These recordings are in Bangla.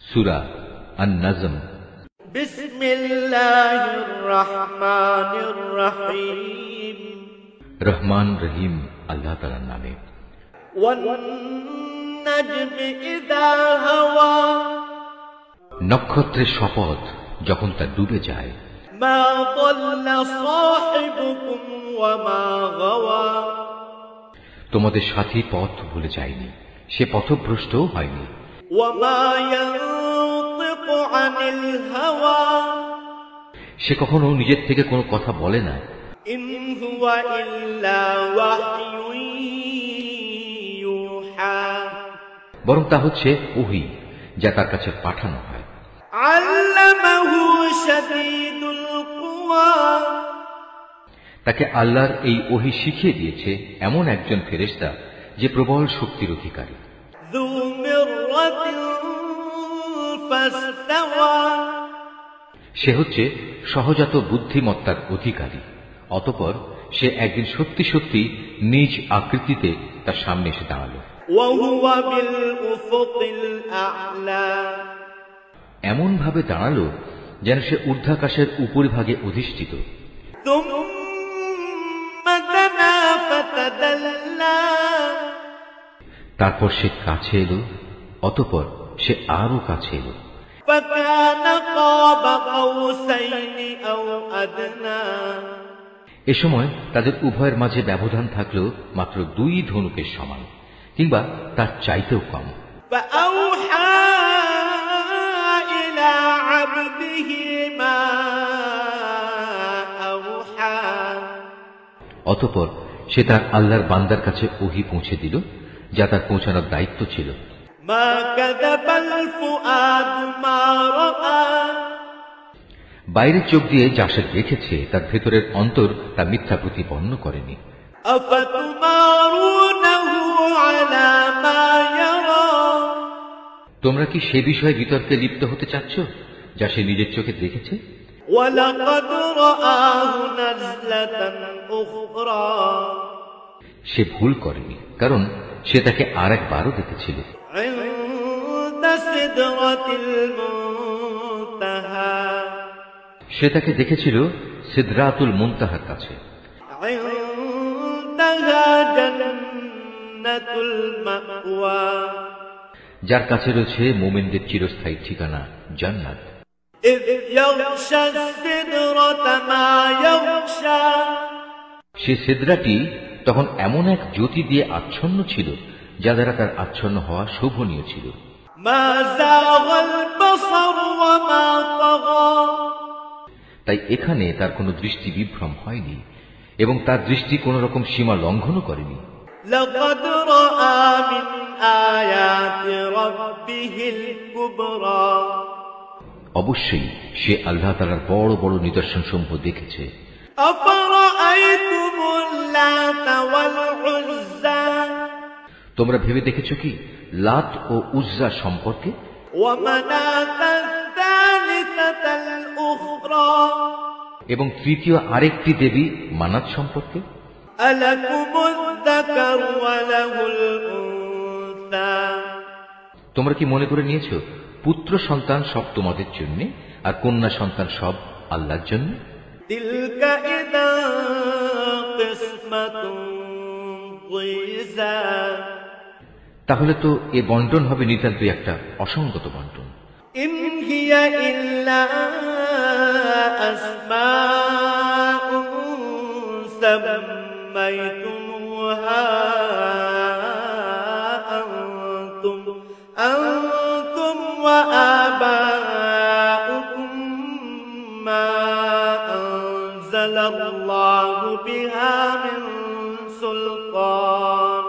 সূরা আন-নাজম। বিসমিল্লাহির রহমানির রহিম। রহমান রহিম আল্লাহ তাআলার নামে। ওয়ান নাজমি ইযা হাওয়া। নক্ষত্রের শপথ যখন তা ডুবে যায়। মা দাল্লা সাহিবুকুম ওয়া মা গাওয়া। তোমাদের সাথী পথ ভুলে যায়নি, সে পথভ্রষ্টও হয়নি। ওয়া মা ইয়ানতিকু আনিল হাওয়া। সে কখনো নিজের থেকে কোনো কথা বলে না। ইন হুয়া ইল্লা ওয়াহয়ুন ইউহা। বরং তা হচ্ছে ওহী, যা তার কাছে পাঠানো হয়। আল্লামাহু শাদীদুল কুওয়া। তাকে আল্লাহর এই ওহী শিখিয়ে দিয়েছে এমন একজন ফেরেশতা যে প্রবল শক্তির অধিকারী। যু মিররাতিন ফাসতাওয়া। সে হচ্ছে সহজাত বুদ্ধিমত্তার অধিকারী। অতঃপর সে একদিন সত্যি সত্যি নিজ আকৃতিতে তার সামনে এসে দাঁড়ালো। ওয়া হুয়া বিল উফুকিল আ'লা। এমন ভাবে দাঁড়ালো যেন সে ঊর্ধ্বাকাশের উপরিভাগে অধিষ্ঠিত। তারপর সে কাছে এলো, অতঃপর সে আরো কাছে এলো। এ সময় তাদের উভয়ের মাঝে ব্যবধান থাকলেও মাত্র 2 ধনুকের সমান, কিংবা তার চাইতেও কম। অতঃপর সে তার আল্লাহর বান্দার কাছে ওহী পৌঁছে দিল, যা তার পৌঁছানোর দায়িত্ব ছিল। বাইরের চোখ দিয়ে যা সে দেখেছে তার ভেতরের অন্তর তা মিথ্যা প্রতিপন্ন করেনি। তোমরা কি সে বিষয়ে বিতর্কে লিপ্ত হতে চাচ্ছ যা সে নিজের চোখে দেখেছে? সে ভুল করেনি, কারণ সে তাকে আর একবারও দেখেছিল। সে তাকে দেখেছিল সিদরাতুল মুনতাহার কাছে। যার কাছে রয়েছে মুমিনদের চিরস্থায়ী ঠিকানা জান্নাত। সে সিদরাটি তখন এমন এক জ্যোতি দিয়ে আচ্ছন্ন ছিল যা দ্বারা তার আচ্ছন্ন হওয়া শোভনীয় ছিল। তাই এখানে তার কোনো দৃষ্টি বিভ্রম হয়নি এবং তার দৃষ্টি কোন রকম সীমা লঙ্ঘনও করেনি। অবশ্যই সে আল্লাহ তাআলার বড় বড় নিদর্শন সমূহ দেখেছে। তোমরা ভেবে দেখেছ কি লাত ও উজ্জা সম্পর্কে? এবং তৃতীয় আরেকটি দেবী মানাত সম্পর্কে? তোমরা কি মনে করে নিয়েছ পুত্র সন্তান সব তোমাদের জন্য আর কন্যা সন্তান সব আল্লাহর জন্য? তাহলে তো এ বন্টন হবে নিতান্তই একটা অসঙ্গত বন্টন। ইন হিয়া ইল্লা আসমাউন সাম্মাইতুমুহা আনতুম ওয়া আবাউকুম মা আনজালাল্লাহু বিহা মিন সুলতান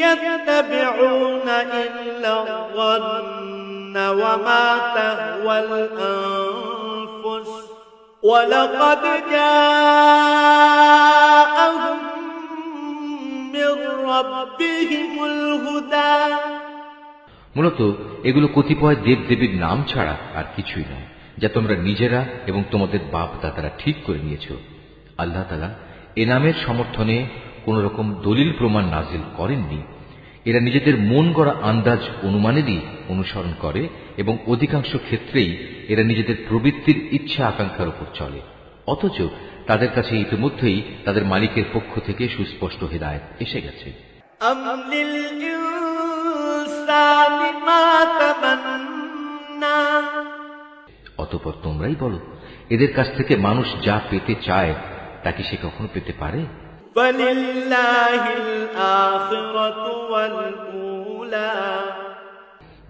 يتبعون إلا الظن وما تهوى الأنفس ولقد جاءهم من ربهم الهدى। মূলত এগুলো কতিপয় দেব দেবীর নাম ছাড়া আর কিছুই নয়, যা তোমরা নিজেরা এবং তোমাদের বাপ দাদারা ঠিক করে নিয়েছ। আল্লাহ তাআলা এ নামের সমর্থনে কোন রকম দলিল প্রমাণ নাজিল করেননি এরা নিজেদের মন গড়া আন্দাজ অনুমানেরই অনুসরণ করে এবং অধিকাংশ ক্ষেত্রেই এরা নিজেদের প্রবৃত্তির ইচ্ছা আকাঙ্ক্ষার উপর চলে। অথচ তাদের কাছে ইতিমধ্যেই তাদের মালিকের পক্ষ থেকে সুস্পষ্ট হিদায়াত এসে গেছে। অতঃপর তোমরাই বলো, এদের কাছ থেকে মানুষ যা পেতে চায় তা কি সে কখনো পেতে পারে?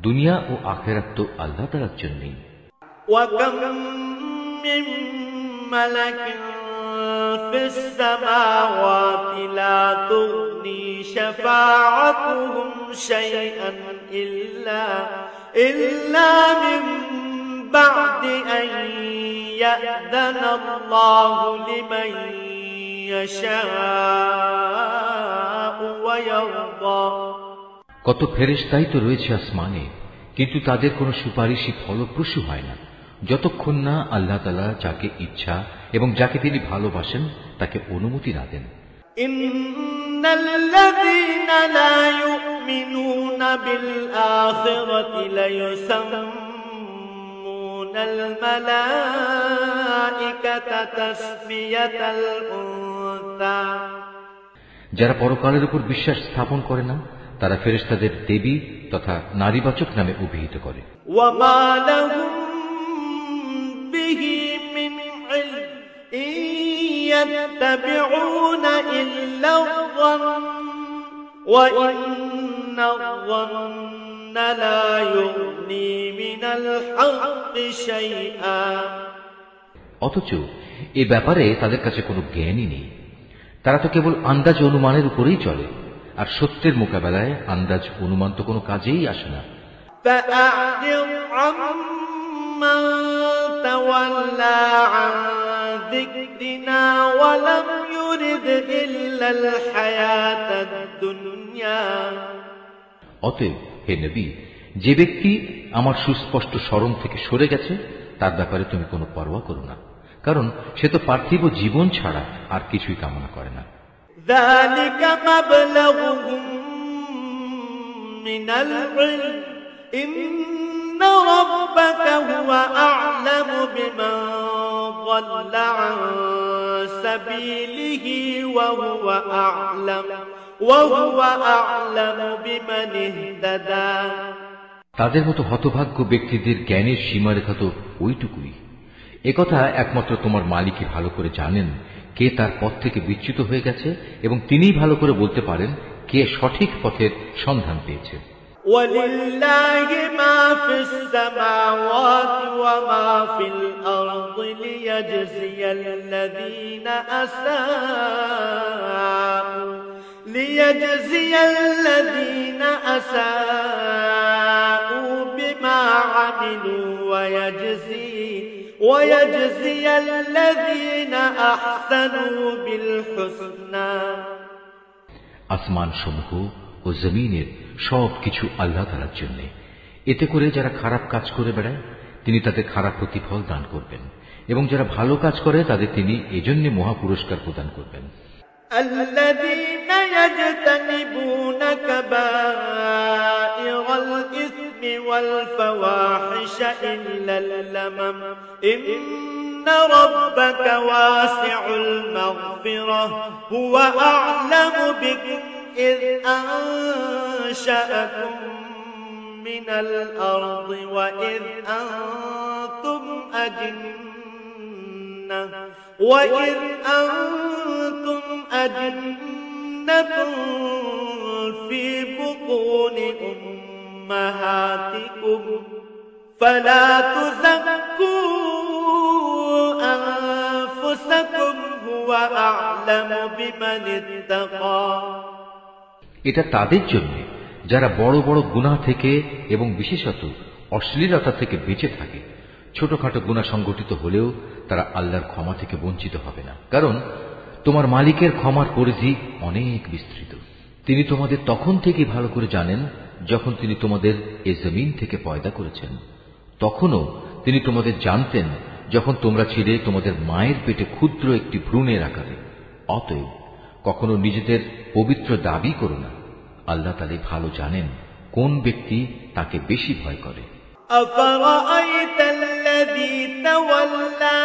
দুনিয়া ও আখিরাত তো আল্লাহ তাআলার জন্যই। في السماوات لا تغني شفاعتهم شيئا إلا من بعد أن يأذن الله لمن يشاء ويرضى। কত ফেরেশতাই তো রয়েছে আসমানে, কিন্তু তাদের কোনো সুপারিশই ফলপ্রসূ হয় না যতক্ষণ না আল্লাহ তাআলা যাকে ইচ্ছা এবং যাকে তিনি ভালোবাসেন তাকে অনুমতি না দেন। ইন্নাল্লাযীনা লা ইউমিনুনা বিল আখিরাতি লা ইউসাম্মুনাল মালাঈকাতা তাসমিয়াতাল উনসা। যারা পরকালের উপর বিশ্বাস স্থাপন করে না তারা ফেরেশতাদের দেবী তথা নারীবাচক নামে অভিহিত করে। ওয়া মা লাহুম বিহি মিন ইলম يتبعون إلا الظن وإن الظن لا يغني من الحق شيئا। অথচ এ ব্যাপারে তাদের কাছে কোনো জ্ঞানই নেই। তারা তো কেবল আন্দাজ অনুমানের উপরেই চলে, আর সত্যের মোকাবেলায় আন্দাজ অনুমান তো কোনো কাজেই আসে না। فأعرض عمن تولى عن ذكرنا ولم يرد إلا الحياة الدنيا। অতএব হে নবী, যে ব্যক্তি আমার সুস্পষ্ট স্মরণ থেকে সরে গেছে তার ব্যাপারে তুমি কোনো পরোয়া করো না, কারণ সে তো পার্থিব জীবন ছাড়া আর কিছুই কামনা করে না। ذلك مبلغهم من العلم إن ربك هو أعلم بمن ضل عن سبيله وهو أعلم بمن اهتدى। তাদের মতো হতভাগ্য ব্যক্তিদের জ্ঞানের সীমারেখা তো ওইটুকুই। একথা একমাত্র তোমার মালিকই ভালো করে জানেন কে তার পথ থেকে বিচ্যুত হয়ে গেছে, এবং তিনিই ভালো করে বলতে পারেন কে সঠিক পথের সন্ধান পেয়েছে। وَلِلَّهِ مَا فِي السَّمَاوَاتِ وَمَا فِي الْأَرْضِ لِيَجْزِيَ الَّذِينَ أَسَاءُوا بِمَا عَمِلُوا وَيَجْزِيَ الَّذِينَ أَحْسَنُوا بِالْحُسْنَى। আসমান সমূহ ও জমিনের সব কিছু আল্লাহ তাআলার জন্য। এতে করে যারা খারাপ কাজ করে বেড়ায় তিনি তাদের খারাপ প্রতিফল দান করবেন, এবং যারা ভালো কাজ করে তাদের তিনি এজন্য মহা পুরস্কার প্রদান করবেন। الذين يجتنبون كبائر الإثم والفواحش إلا اللمم إن ربك واسع المغفرة هو أعلم بكم إذ أنشأكم من الأرض وإذ أنتم أجنة في بطون أمهاتكم فلا تزكوا أنفسكم هو أعلم بمن اتقى। এটা তাদের জন্য যারা বড় বড় গুনাহ থেকে এবং বিশেষত অশ্লীলতা থেকে বেঁচে থাকে। ছোটখাটো গুনাহ সংগঠিত হলেও তারা আল্লাহর ক্ষমা থেকে বঞ্চিত হবে না, কারণ তোমার মালিকের ক্ষমার পরিধি অনেক বিস্তৃত। তিনি তোমাদের তখন থেকে ভালো করে জানেন যখন তিনি তোমাদের এ জমিন থেকে পয়দা করেছেন। তখনও তিনি তোমাদের জানতেন যখন তোমরা ছিলে তোমাদের মায়ের পেটে ক্ষুদ্র একটি ভ্রূণের আকারে। অতএব কখনো নিজেদের পবিত্র দাবি করো না, আল্লাহ তাআলা ভালো জানেন কোন ব্যক্তি তাকে বেশি ভয় করে। أفرأيت الذي تولى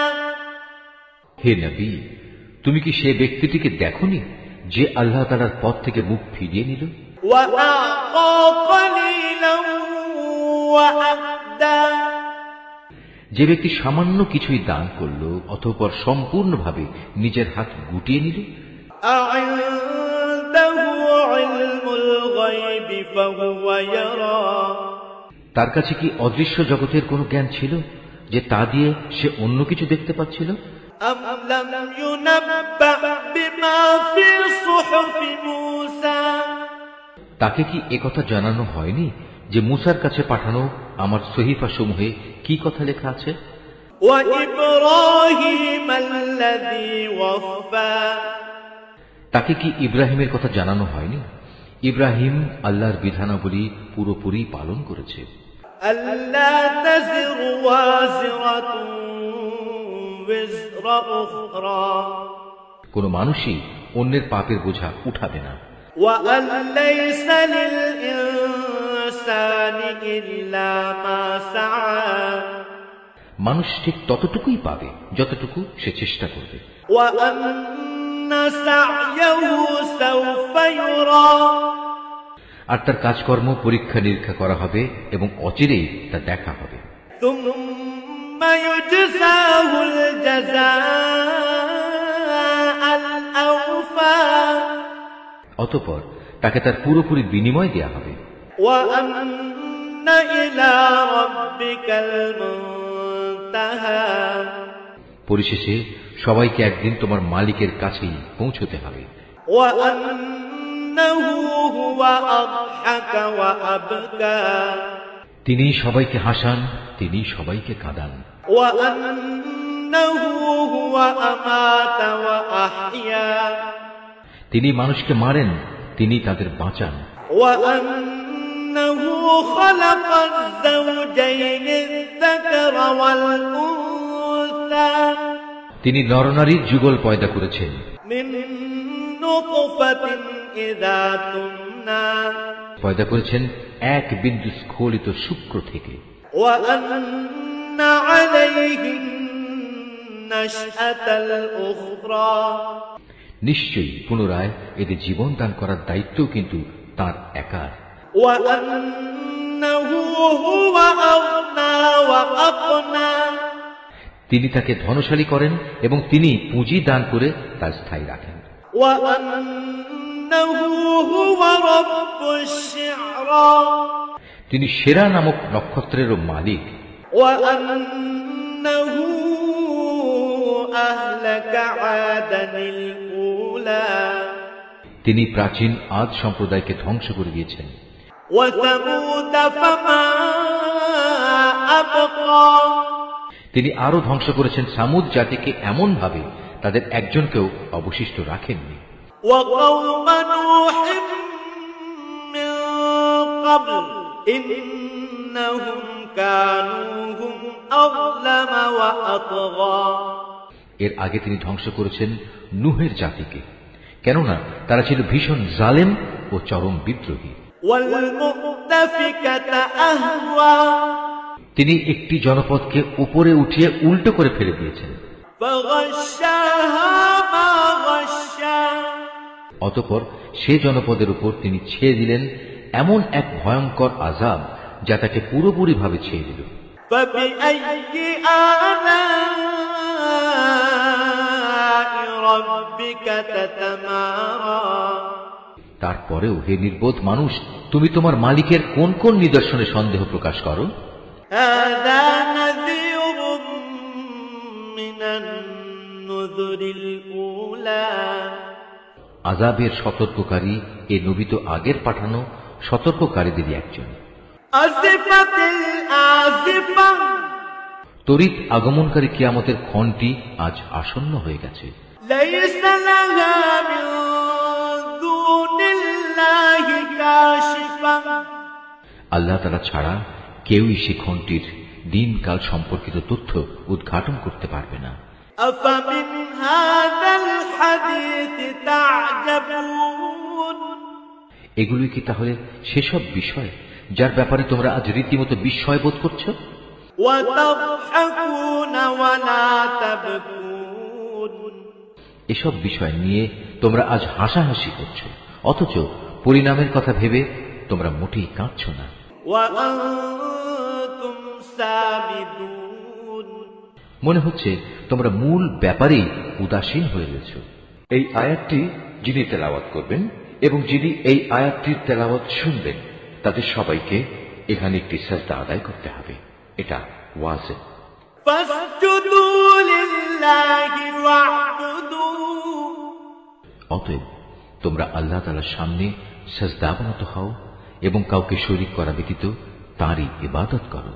হে নবী, তুমি কি সে ব্যক্তিটিকে দেখোনি যে আল্লাহ তাআলার পথ থেকে মুখ ফিরিয়ে নিল وأعطى قليلا وأكدى যে ব্যক্তি সামান্য কিছুই দান করল অতঃপর সম্পূর্ণভাবে নিজের হাত গুটিয়ে নিল أعنده علم الغيب فهو يرى তার কাছে কি অদৃশ্য জগতের কোনো জ্ঞান ছিল যে তা দিয়ে সে অন্য কিছু দেখতে পাচ্ছিল? أم لم ينبأ بما في صحف موسى তাকে কি একথা জানানো হয়নি যে মুসার কাছে পাঠানো আমার সহিফা সমূহে কি কথা লেখা আছে? وإبراهيم الذي وفى তাকে কি ইব্রাহিমের কথা জানানো হয়নি? ইব্রাহিম আল্লাহর বিধানাবলী পুরোপুরি পালন করেছে। ألا تزر وازرة وزر أخرى কোন মানুষই অন্যের পাপের বোঝা উঠাবে না। وأن ليس للإنسان إلا ما سعى মানুষ ঠিক ততটুকুই পাবে যতটুকু সে চেষ্টা করবে। وأن سعيه سوف يرى আর তার কাজকর্ম পরীক্ষা নিরীক্ষা করা হবে এবং অচিরেই তা দেখা হবে। ثم يجزاه الجزاء الأوفى অতঃপর তাকে তার পুরোপুরি বিনিময় দেয়া হবে। وأن إلى ربك المنتهى পরিশেষে সবাইকে একদিন তোমার মালিকের কাছেই পৌঁছতে হবে। وأنه هو أضحك وأبكى তিনি সবাইকে হাসান, তিনি সবাইকে কাঁদান। وأنه هو أمات وأحيا তিনি মানুষকে মারেন, তিনি তাদের বাঁচান। وأنه خلق الزوجين الذكر والأنثى তিনি নরনারীর যুগল পয়দা করেছেন من نطفة إذا تمنى পয়দা করেছেন এক বিন্দু স্খলিত শুক্র থেকে। وأن عليه النشأة الأخرى নিশ্চয়ই পুনরায় এদের জীবন দান করার দায়িত্ব কিন্তু তার একার। وأنه هو أغنى وأقنى তিনি তাকে ধনশালী করেন এবং তিনি পুঁজি দান করে তা স্থায়ী রাখেন। وأنه هو رب الشعرى তিনি সেরা নামক নক্ষত্রেরও মালিক। وأنه أهلك عادا الأولى তিনি প্রাচীন আদ সম্প্রদায়কে ধ্বংস করে দিয়েছেন। وثمود فما أبقى তিনি আরো ধ্বংস করেছেন সামুদ জাতিকে এমন ভাবে তাদের একজনকেও অবশিষ্ট রাখেননি। وقوم نوح من قبل إنهم كانوا هم أظلم وأطغى এর আগে তিনি ধ্বংস করেছেন নূহের জাতিকে, কেননা তারা ছিল ভীষণ জালেম ও চরম বিদ্রোহী। والمؤتفكة أهوى তিনি একটি জনপদকে উপরে উঠিয়ে উল্টো করে ফেলে দিয়েছেন। فغشاها ما غشا অতঃপর সে জনপদের উপর তিনি ছেয়ে দিলেন এমন এক ভয়ঙ্কর আযাব যা তাকে পুরোপুরি ভাবে ছেয়ে দিল। فبأي آلاء ربك تتمارى তারপরেও হে নির্বোধ মানুষ, তুমি তোমার মালিকের কোন কোন নিদর্শনে সন্দেহ প্রকাশ করো? هذا نذير من النذر الأولى আযাবের সতর্ককারী এ নবী তো আগের পাঠানো সতর্ককারীদেরই একজন। أزفت الآزفة তড়িৎ আগমনকারী কিয়ামতের ক্ষণটি আজ আসন্ন হয়ে গেছে। ليس لها من دون الله كاشفة আল্লাহ তাআলা ছাড়া কেউই সে ক্ষণটির দিনকাল সম্পর্কিত তথ্য উদ্ঘাটন করতে পারবে না। أفمن هذا الحديث تعجبون এগুলি কি তাহলে সেসব বিষয় যার ব্যাপারে তোমরা আজ রীতিমতো বিস্ময় বোধ করছো? وتضحكون ولا تبكون এসব বিষয় নিয়ে তোমরা আজ হাসাহাসি করছো, অথচ পরিণামের কথা ভেবে তোমরা মোটেই কাঁদছ না। وأنتم سامدون মনে হচ্ছে তোমরা মূল ব্যাপারেই উদাসীন হয়ে রয়েছ। এই আয়াতটি যিনি তেলাওয়াত করবেন এবং যিনি এই আয়াতটির তেলাওয়াত শুনবেন তাদের সবাইকে এখানে একটি সাজদা আদায় করতে হবে। এটা ওয়াজিব। فاسجدوا لله واعبدوا অতএব তোমরা আল্লাহ তাআলার সামনে সাজদাবনত হও এবং কাউকে শরীক করা ব্যতীত তাঁরই ইবাদত করো।